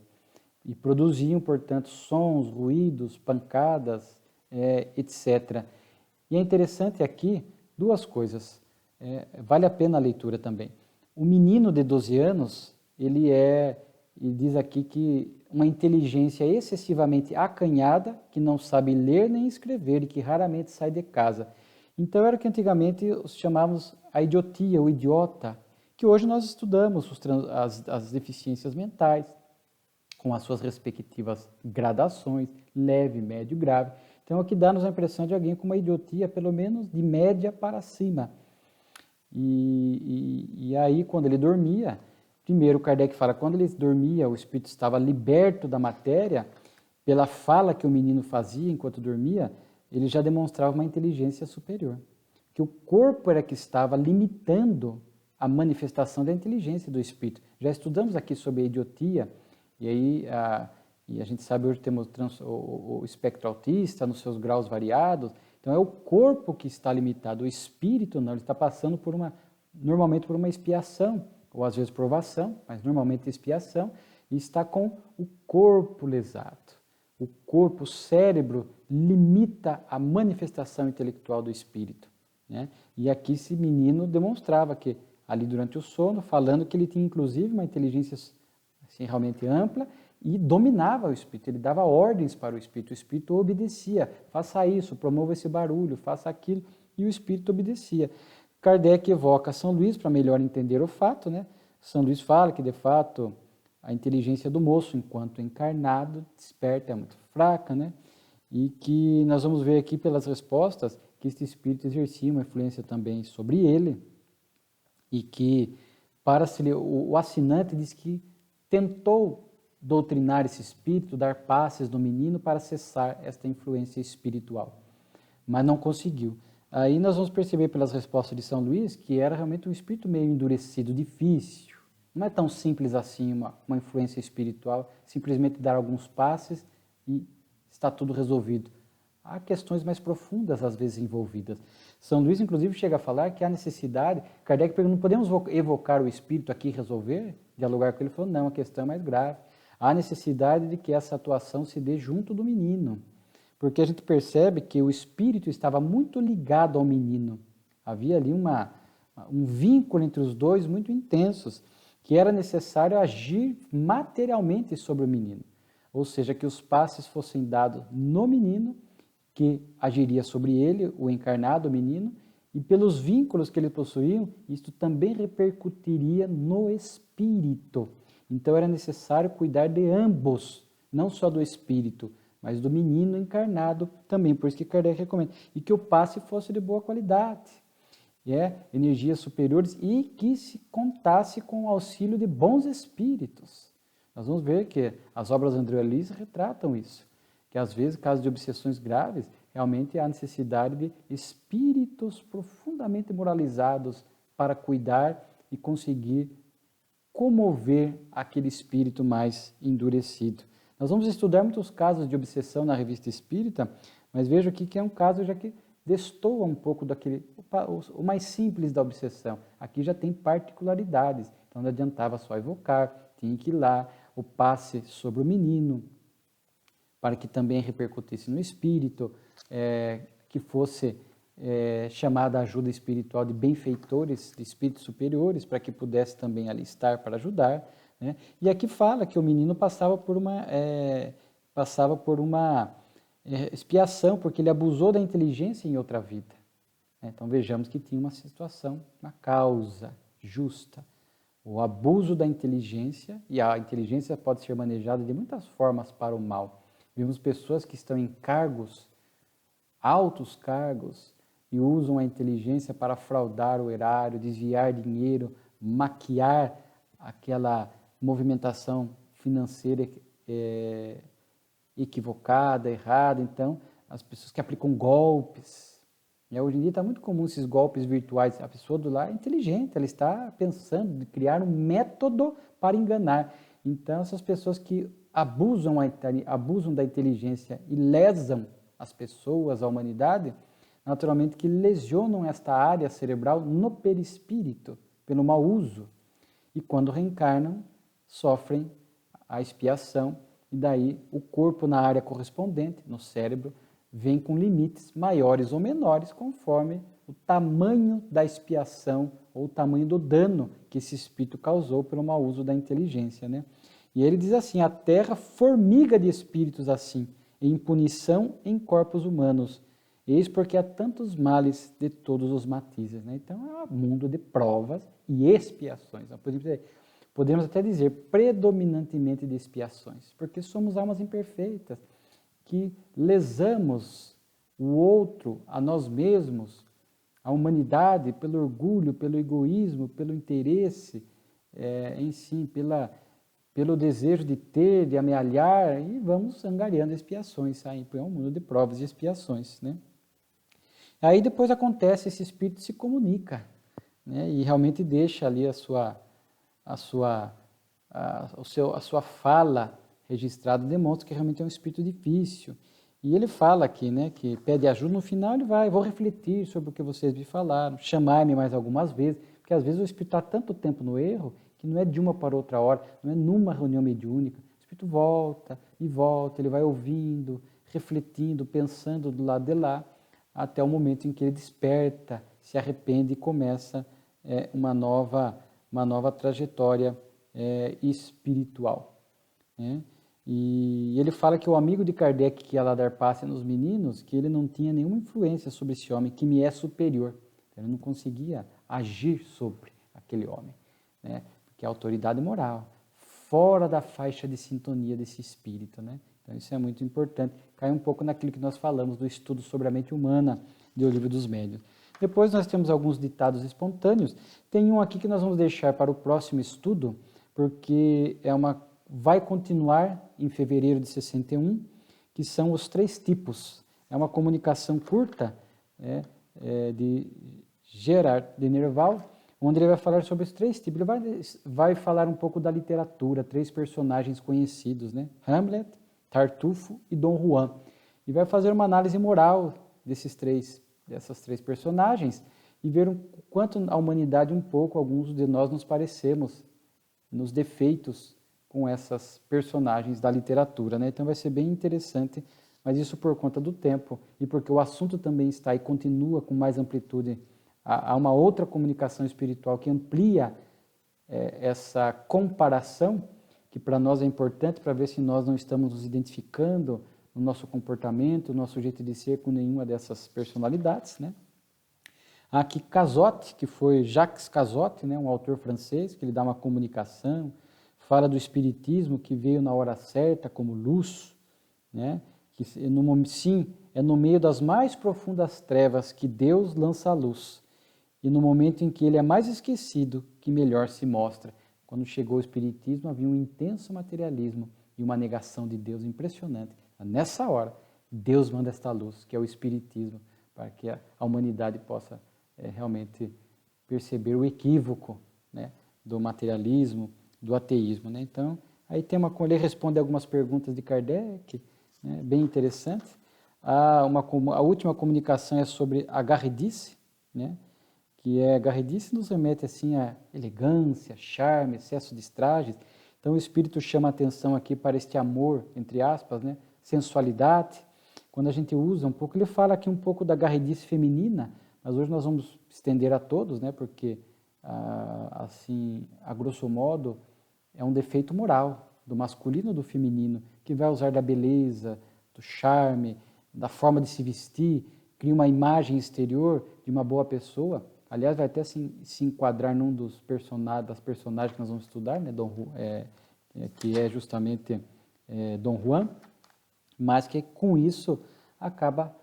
E produziam, portanto, sons, ruídos, pancadas, etc. E é interessante aqui duas coisas, vale a pena a leitura também. O menino de 12 anos, ele diz aqui que uma inteligência excessivamente acanhada, que não sabe ler nem escrever e que raramente sai de casa. Então era o que antigamente chamávamos a idiotia, o idiota, que hoje nós estudamos as deficiências mentais, com as suas respectivas gradações, leve, médio, grave. Então, é o que dá-nos a impressão de alguém com uma idiotia, pelo menos de média para cima. E aí, quando ele dormia, primeiro Kardec fala, quando ele dormia, o espírito estava liberto da matéria, pela fala que o menino fazia enquanto dormia, ele já demonstrava uma inteligência superior. Que o corpo era que estava limitando a manifestação da inteligência do espírito. Já estudamos aqui sobre a idiotia, e aí a gente sabe hoje temos o espectro autista nos seus graus variados. Então é o corpo que está limitado, o espírito não, ele está passando normalmente por uma expiação, ou às vezes provação, mas normalmente expiação, e está com o corpo lesado. O corpo, o cérebro, limita a manifestação intelectual do espírito, né? E aqui esse menino demonstrava que, ali durante o sono, falando que ele tinha inclusive uma inteligência assim, realmente ampla, e dominava o espírito, ele dava ordens para o espírito obedecia, faça isso, promova esse barulho, faça aquilo, e o espírito obedecia. Kardec evoca São Luís para melhor entender o fato, né? São Luís fala que, de fato, a inteligência do moço, enquanto encarnado, desperta, é muito fraca, né? E que nós vamos ver aqui pelas respostas que este espírito exercia uma influência também sobre ele, e que o assinante diz que tentou doutrinar esse espírito, dar passes no menino para cessar esta influência espiritual, mas não conseguiu. Aí nós vamos perceber pelas respostas de São Luís que era realmente um espírito meio endurecido, difícil. Não é tão simples assim uma influência espiritual, simplesmente dar alguns passes e está tudo resolvido. Há questões mais profundas às vezes envolvidas. São Luís, inclusive, chega a falar que há necessidade. Kardec pergunta, não podemos evocar o espírito aqui e resolver? Dialogar com ele, falou, não, a questão é mais grave. Há necessidade de que essa atuação se dê junto do menino, porque a gente percebe que o espírito estava muito ligado ao menino. Havia ali um vínculo entre os dois muito intensos, que era necessário agir materialmente sobre o menino. Ou seja, que os passes fossem dados no menino, que agiria sobre ele, o encarnado, o menino, e pelos vínculos que ele possuía, isto também repercutiria no espírito. Então era necessário cuidar de ambos, não só do espírito, mas do menino encarnado também, por isso que Kardec recomenda. E que o passe fosse de boa qualidade, energias superiores, e que se contasse com o auxílio de bons espíritos. Nós vamos ver que as obras de André Luiz retratam isso, que às vezes, casos de obsessões graves, realmente há necessidade de espíritos profundamente moralizados para cuidar e conseguir comover aquele espírito mais endurecido. Nós vamos estudar muitos casos de obsessão na Revista Espírita, mas veja aqui que é um caso já que destoa um pouco o mais simples da obsessão. Aqui já tem particularidades, então não adiantava só evocar, tinha que ir lá, o passe sobre o menino, para que também repercutisse no espírito, que fosse chamada a ajuda espiritual de benfeitores, de espíritos superiores, para que pudesse também ali estar para ajudar, né? E aqui fala que o menino passava por uma expiação, porque ele abusou da inteligência em outra vida. Então vejamos que tinha uma situação, uma causa justa. O abuso da inteligência, e a inteligência pode ser manejada de muitas formas para o mal. Vimos pessoas que estão em cargos, altos cargos, e usam a inteligência para fraudar o erário, desviar dinheiro, maquiar aquela movimentação financeira equivocada, errada. Então, as pessoas que aplicam golpes. Hoje em dia está muito comum esses golpes virtuais. A pessoa do lá é inteligente, ela está pensando em criar um método para enganar. Então, essas pessoas que abusam da inteligência e lesam as pessoas, a humanidade, naturalmente que lesionam esta área cerebral no perispírito, pelo mau uso. E quando reencarnam, sofrem a expiação, e daí o corpo na área correspondente, no cérebro, vem com limites maiores ou menores, conforme o tamanho da expiação ou o tamanho do dano que esse espírito causou pelo mau uso da inteligência, né? E ele diz assim, a terra formiga de espíritos assim, em punição em corpos humanos, Eis porque há tantos males de todos os matizes. Né? Então, é um mundo de provas e expiações. Podemos até dizer predominantemente de expiações, porque somos almas imperfeitas, que lesamos o outro, a nós mesmos, a humanidade, pelo orgulho, pelo egoísmo, pelo interesse em si, pelo desejo de ter, de amealhar, e vamos angariando expiações. Aí é um mundo de provas e expiações. Né? Aí depois acontece, esse espírito se comunica, né? E realmente deixa ali a sua fala registrada, demonstra que realmente é um espírito difícil. E ele fala aqui, né, que pede ajuda, no final ele vai, vou refletir sobre o que vocês me falaram, chamar-me mais algumas vezes, porque às vezes o espírito está tanto tempo no erro, que não é de uma para outra hora, não é numa reunião mediúnica, o espírito volta e volta, ele vai ouvindo, refletindo, pensando do lado de lá, até o momento em que ele desperta, se arrepende e começa uma nova trajetória espiritual. Né? E ele fala que o amigo de Kardec que ia lá dar passe nos meninos, que ele não tinha nenhuma influência sobre esse homem, que me é superior. Ele não conseguia agir sobre aquele homem, né? Porque é autoridade moral, fora da faixa de sintonia desse espírito. Né? Então isso é muito importante. Cai um pouco naquilo que nós falamos do estudo sobre a mente humana do Livro dos Médiuns. Depois nós temos alguns ditados espontâneos. Tem um aqui que nós vamos deixar para o próximo estudo, porque vai continuar em fevereiro de 61, que são os 3 tipos. É uma comunicação curta de Gerard de Nerval, onde ele vai falar sobre os 3 tipos. Ele vai falar um pouco da literatura, 3 personagens conhecidos, né? Hamlet, Tartufo e Dom Juan. E vai fazer uma análise moral dessas três personagens e ver o quanto a humanidade, alguns de nós nos parecemos nos defeitos com essas personagens da literatura. Né? Então vai ser bem interessante, mas isso por conta do tempo e porque o assunto também está e continua com mais amplitude. Há uma outra comunicação espiritual que amplia essa comparação, que para nós é importante para ver se nós não estamos nos identificando no nosso comportamento, no nosso jeito de ser com nenhuma dessas personalidades. Né? Há aqui Cazotte, que foi Jacques Cazotte, né, um autor francês, que ele dá uma comunicação, fala do espiritismo que veio na hora certa como luz, né, que sim, é no meio das mais profundas trevas que Deus lança a luz, e no momento em que ele é mais esquecido, que melhor se mostra. Quando chegou o espiritismo, havia um intenso materialismo e uma negação de Deus impressionante. Nessa hora, Deus manda esta luz, que é o espiritismo, para que a humanidade possa realmente perceber o equívoco, né, do materialismo, do ateísmo. Né? Então, aí ele responde algumas perguntas de Kardec, né, bem interessante. A última comunicação é sobre a garridice, né, que garridice nos remete assim a elegância, charme, excesso de trajes. Então o espírito chama a atenção aqui para este amor, entre aspas, né, sensualidade. Quando a gente usa um pouco, ele fala aqui um pouco da garridice feminina, mas hoje nós vamos estender a todos, né, porque assim, a grosso modo, é um defeito moral do masculino ou do feminino, que vai usar da beleza, do charme, da forma de se vestir, cria uma imagem exterior de uma boa pessoa. Aliás, vai até se enquadrar num das personagens que nós vamos estudar, né, que é justamente Dom Juan, mas que com isso acaba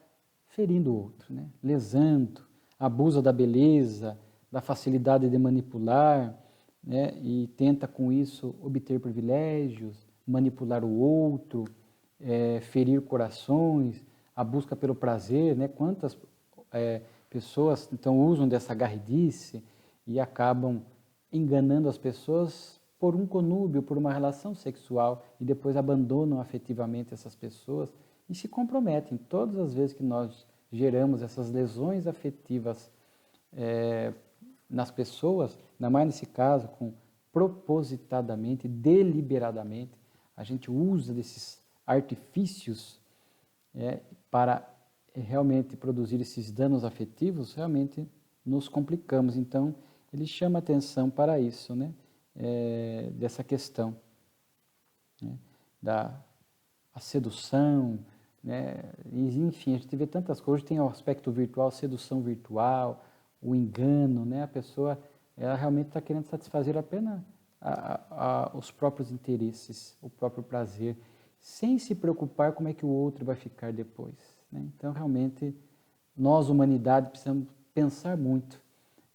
ferindo o outro, né, lesando, abusa da beleza, da facilidade de manipular, né, e tenta com isso obter privilégios, manipular o outro, ferir corações, a busca pelo prazer, né, quantas pessoas então usam dessa garridice e acabam enganando as pessoas por um conúbio, por uma relação sexual e depois abandonam afetivamente essas pessoas e se comprometem. Todas as vezes que nós geramos essas lesões afetivas nas pessoas, ainda mais nesse caso, propositadamente, deliberadamente, a gente usa desses artifícios para realmente produzir esses danos afetivos, realmente nos complicamos. Então, ele chama atenção para isso, né? Dessa questão, né? A sedução, né? E, enfim, a gente vê tantas coisas. Hoje tem o aspecto virtual, sedução virtual, o engano, né? A pessoa, ela realmente está querendo satisfazer apenas os próprios interesses, o próprio prazer, sem se preocupar como é que o outro vai ficar depois, né? Então, realmente, nós, humanidade, precisamos pensar muito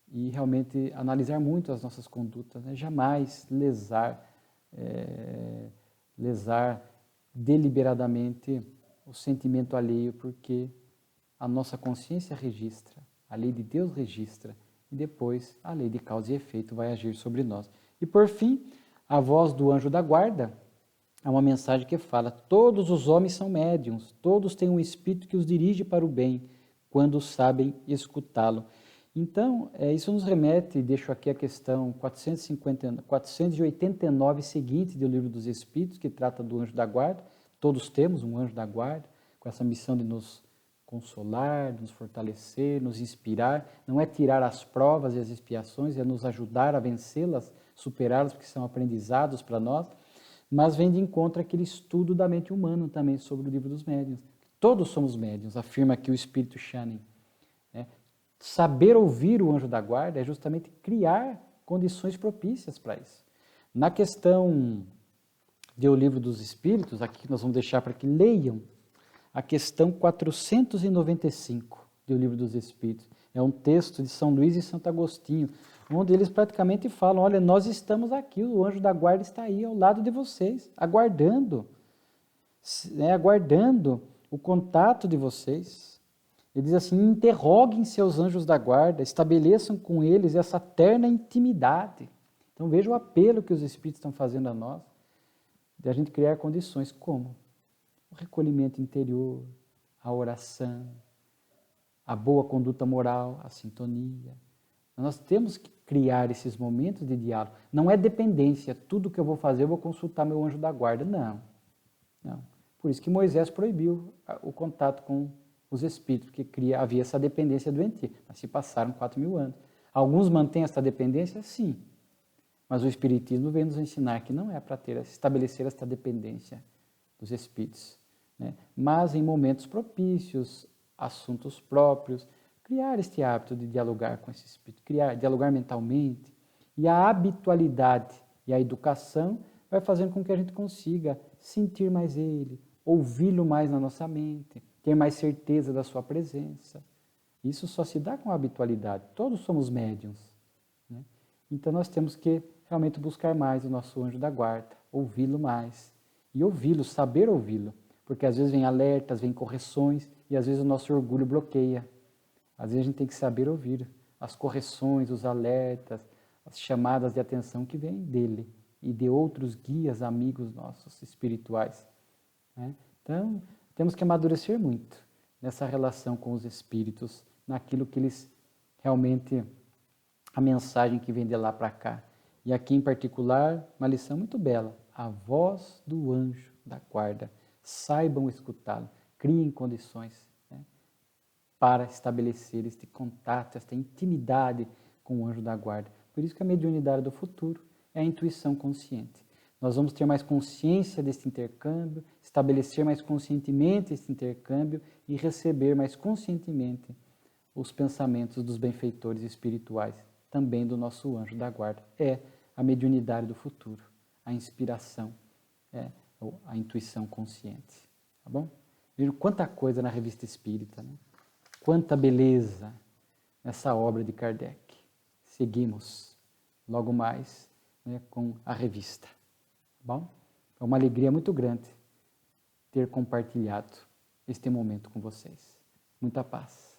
e realmente analisar muito as nossas condutas, né? Jamais lesar deliberadamente o sentimento alheio, porque a nossa consciência registra, a lei de Deus registra, e depois a lei de causa e efeito vai agir sobre nós. E por fim, a voz do anjo da guarda é uma mensagem que fala: todos os homens são médiuns, todos têm um espírito que os dirige para o bem, quando sabem escutá-lo. Então, isso nos remete, deixo aqui a questão 489 seguinte do Livro dos Espíritos, que trata do anjo da guarda. Todos temos um anjo da guarda, com essa missão de nos consolar, de nos fortalecer, nos inspirar. Não é tirar as provas e as expiações, é nos ajudar a vencê-las, superá-las, porque são aprendizados para nós. Mas vem de encontro aquele estudo da mente humana também sobre o Livro dos Médiuns. Todos somos médiuns, afirma aqui o Espírito Shannon. Saber ouvir o anjo da guarda é justamente criar condições propícias para isso. Na questão do Livro dos Espíritos, aqui nós vamos deixar para que leiam, a questão 495 do Livro dos Espíritos. É um texto de São Luís e Santo Agostinho, onde eles praticamente falam: olha, nós estamos aqui, o anjo da guarda está aí ao lado de vocês, aguardando o contato de vocês. Ele diz assim: interroguem seus anjos da guarda, estabeleçam com eles essa terna intimidade. Então veja o apelo que os Espíritos estão fazendo a nós, de a gente criar condições como o recolhimento interior, a oração, a boa conduta moral, a sintonia. Nós temos que criar esses momentos de diálogo. Não é dependência, tudo que eu vou fazer eu vou consultar meu anjo da guarda. Não. Por isso que Moisés proibiu o contato com os espíritos, porque havia essa dependência doentia. Mas se passaram 4.000 anos. Alguns mantêm essa dependência? Sim. Mas o Espiritismo vem nos ensinar que não é para estabelecer essa dependência dos espíritos, né? Mas em momentos propícios, assuntos próprios, criar este hábito de dialogar com esse espírito, dialogar mentalmente. E a habitualidade e a educação vai fazendo com que a gente consiga sentir mais ele, ouvi-lo mais na nossa mente, ter mais certeza da sua presença. Isso só se dá com a habitualidade. Todos somos médiuns, né? Então nós temos que realmente buscar mais o nosso anjo da guarda, ouvi-lo mais. E ouvi-lo, saber ouvi-lo. Porque às vezes vem alertas, vem correções, e às vezes o nosso orgulho bloqueia. Às vezes a gente tem que saber ouvir as correções, os alertas, as chamadas de atenção que vêm dele e de outros guias, amigos nossos espirituais, né? Então, temos que amadurecer muito nessa relação com os espíritos, naquilo que eles realmente, a mensagem que vem de lá para cá. E aqui em particular, uma lição muito bela: a voz do anjo da guarda. Saibam escutá-lo, criem condições, né, para estabelecer este contato, esta intimidade com o anjo da guarda. Por isso que a mediunidade do futuro é a intuição consciente. Nós vamos ter mais consciência deste intercâmbio, estabelecer mais conscientemente este intercâmbio e receber mais conscientemente os pensamentos dos benfeitores espirituais, também do nosso anjo da guarda. É a mediunidade do futuro, a inspiração, a intuição consciente. Tá bom? Viram quanta coisa na Revista Espírita, né? Quanta beleza nessa obra de Kardec. Seguimos logo mais, né, com a revista. Tá bom? É uma alegria muito grande ter compartilhado este momento com vocês. Muita paz.